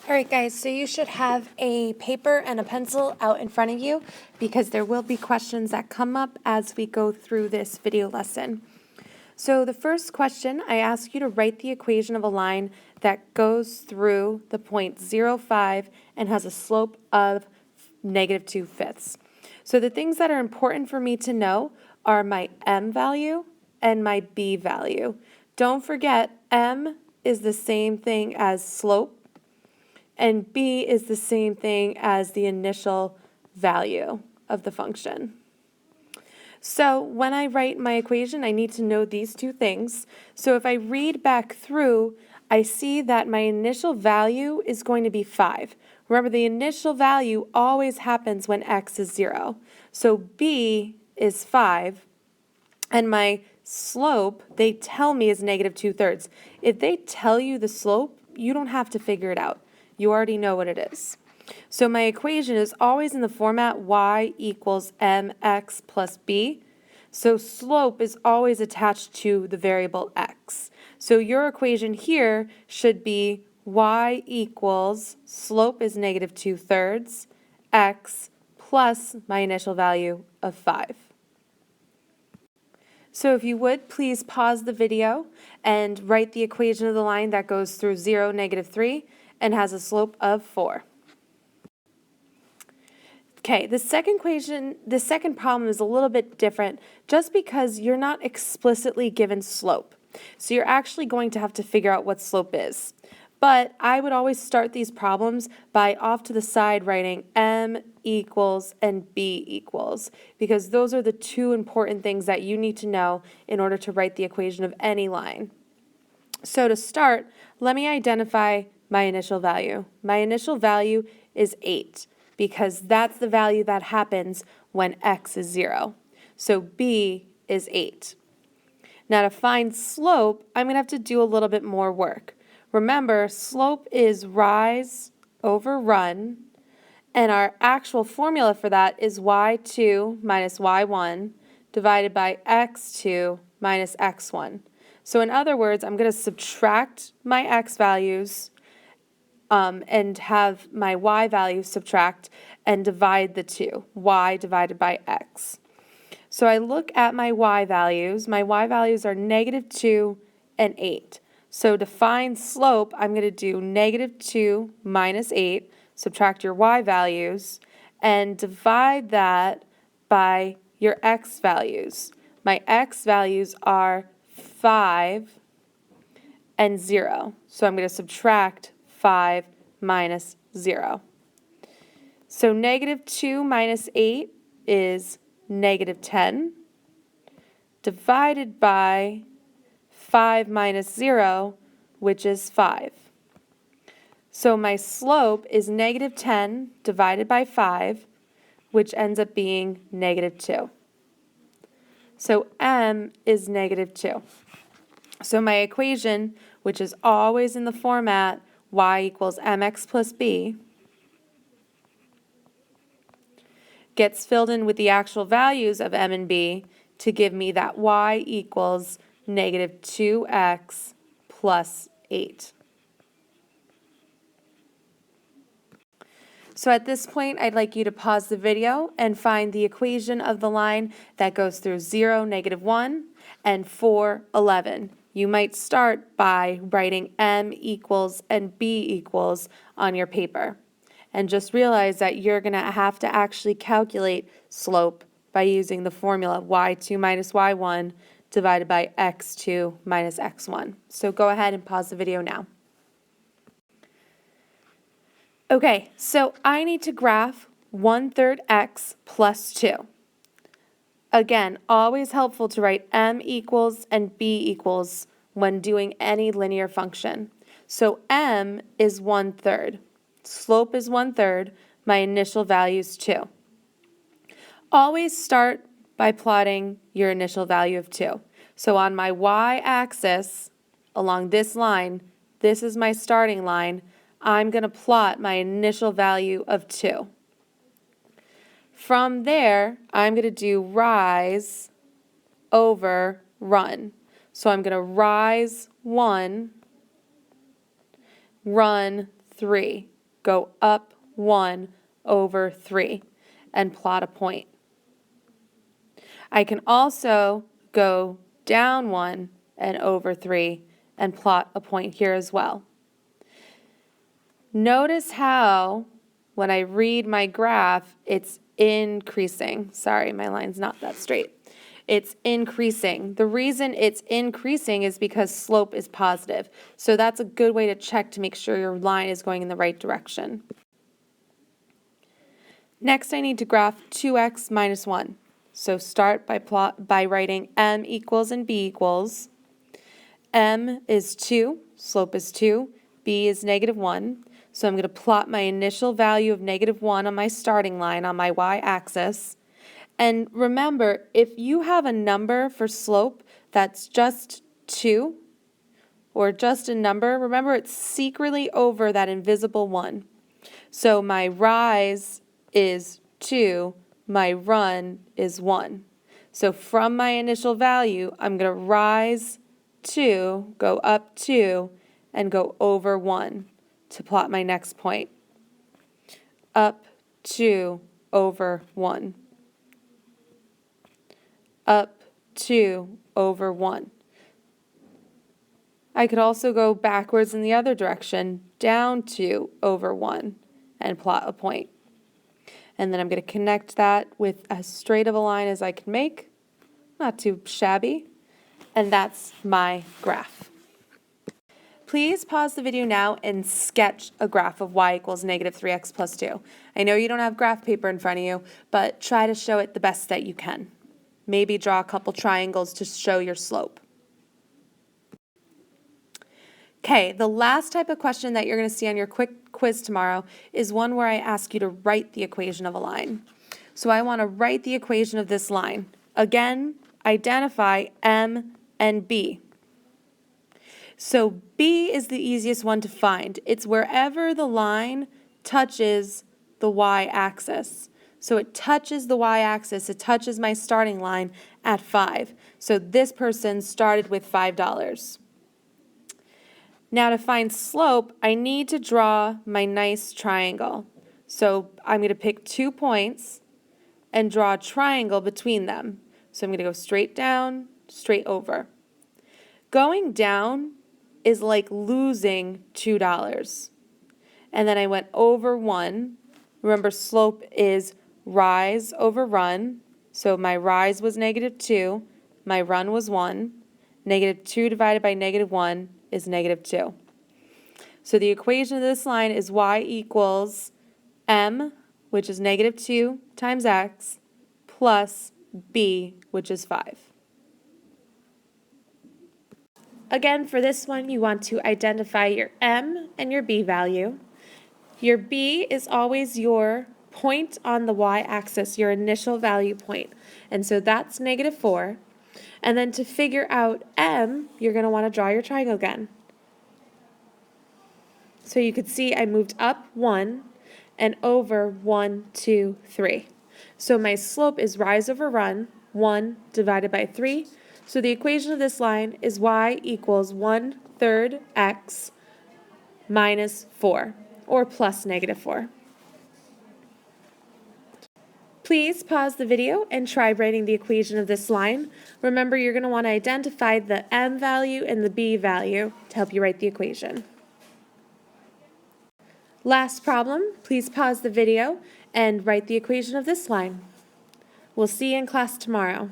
All right, guys, so you should have a paper and a pencil out in front of you because there will be questions that come up as we go through this video lesson. So the first question, I ask you to write the equation of a line that goes through the point 0,5 and has a slope of -2/5. So the things that are important for me to know are my m value and my b value. Don't forget, m is the same thing as slope, and b is the same thing as the initial value of the function. So when I write my equation, I need to know these two things. So if I read back through, I see that my initial value is going to be 5. Remember, the initial value always happens when x is 0. So b is 5, and my slope, they tell me, is -2/3. If they tell you the slope, you don't have to figure it out. You already know what it is. So my equation is always in the format y equals mx plus b. So slope is always attached to the variable x. So your equation here should be y equals, slope is -2/3, x plus my initial value of 5. So if you would, please pause the video and write the equation of the line that goes through 0, -3, and has a slope of 4. Okay, the second problem is a little bit different just because you're not explicitly given slope. So you're actually going to have to figure out what slope is. But I would always start these problems by off to the side writing m equals and b equals, because those are the two important things that you need to know in order to write the equation of any line. So to start, let me identify my initial value. My initial value is 8 because that's the value that happens when x is 0. So b is 8. Now to find slope, I'm going to have to do a little bit more work. Remember, slope is rise over run, and our actual formula for that is y2 minus y1 divided by x2 minus x1. So in other words, I'm going to subtract my x values and have my y values subtract and divide the two, y divided by x. So I look at my y values. My y values are -2 and 8. So to find slope, I'm going to do -2 minus 8, subtract your y values, and divide that by your x values. My x values are 5 and 0. So I'm going to subtract 5 minus 0. So -2 minus 8 is -10, divided by 5 minus 0, which is 5. So my slope is -10 divided by 5, which ends up being -2. So m is -2. So my equation, which is always in the format y equals mx plus b, gets filled in with the actual values of m and b to give me that y equals -2x plus 8. So at this point, I'd like you to pause the video and find the equation of the line that goes through 0, -1, and 4, 11. You might start by writing m equals and b equals on your paper. And just realize that you're going to have to actually calculate slope by using the formula y2 minus y1 divided by x2 minus x1. So go ahead and pause the video now. Okay, so I need to graph 1/3 x plus 2. Again, always helpful to write m equals and b equals when doing any linear function. So m is 1/3. Slope is 1/3. My initial value is 2. Always start by plotting your initial value of 2. So on my y-axis, along this line, this is my starting line, I'm going to plot my initial value of 2. From there, I'm going to do rise over run. So I'm going to rise 1, run 3. go up 1 over 3 and plot a point. I can also go down 1 and over 3 and plot a point here as well. Notice how when I read my graph, it's increasing. Sorry, my line's not that straight. It's increasing. The reason it's increasing is because slope is positive. So that's a good way to check to make sure your line is going in the right direction. Next, I need to graph 2x minus 1. So start by writing m equals and b equals. M is 2, slope is 2, b is negative 1. So I'm going to plot my initial value of negative 1 on my starting line on my y-axis. And remember, if you have a number for slope that's just 2, or just a number, remember it's secretly over that invisible 1. So my rise is 2, my run is 1. So from my initial value, I'm going to rise 2, go up 2, and go over 1 to plot my next point. Up 2 over 1. Up 2 over 1. I could also go backwards in the other direction, down 2 over 1, and plot a point. And then I'm going to connect that with as straight of a line as I can make, not too shabby, and that's my graph. Please pause the video now and sketch a graph of y equals negative 3x plus 2. I know you don't have graph paper in front of you, but try to show it the best that you can. Maybe draw a couple triangles to show your slope. Okay, the last type of question that you're going to see on your quick quiz tomorrow is one where I ask you to write the equation of a line. So I want to write the equation of this line. Again, identify m and b. So b is the easiest one to find. It's wherever the line touches the y-axis. So it touches the y-axis, it touches my starting line at 5. So this person started with $5. Now to find slope, I need to draw my nice triangle. So I'm going to pick 2 points and draw a triangle between them. So I'm going to go straight down, straight over. Going down is like losing $2. And then I went over 1. Remember, slope is rise over run. So my rise was negative 2. My run was 1. Negative 2 divided by negative 1 is negative 2. So the equation of this line is y equals m, which is negative 2 times x, plus b, which is 5. Again, for this one, you want to identify your m and your b value. Your b is always your point on the y-axis, your initial value point. And so that's negative 4. And then to figure out m, you're going to want to draw your triangle again. So you could see I moved up 1 and over 1, 2, 3. So my slope is rise over run, 1 divided by 3. So the equation of this line is y equals 1/3 x minus 4, or plus negative 4. Please pause the video and try writing the equation of this line. Remember, you're going to want to identify the m value and the b value to help you write the equation. Last problem, please pause the video and write the equation of this line. We'll see you in class tomorrow.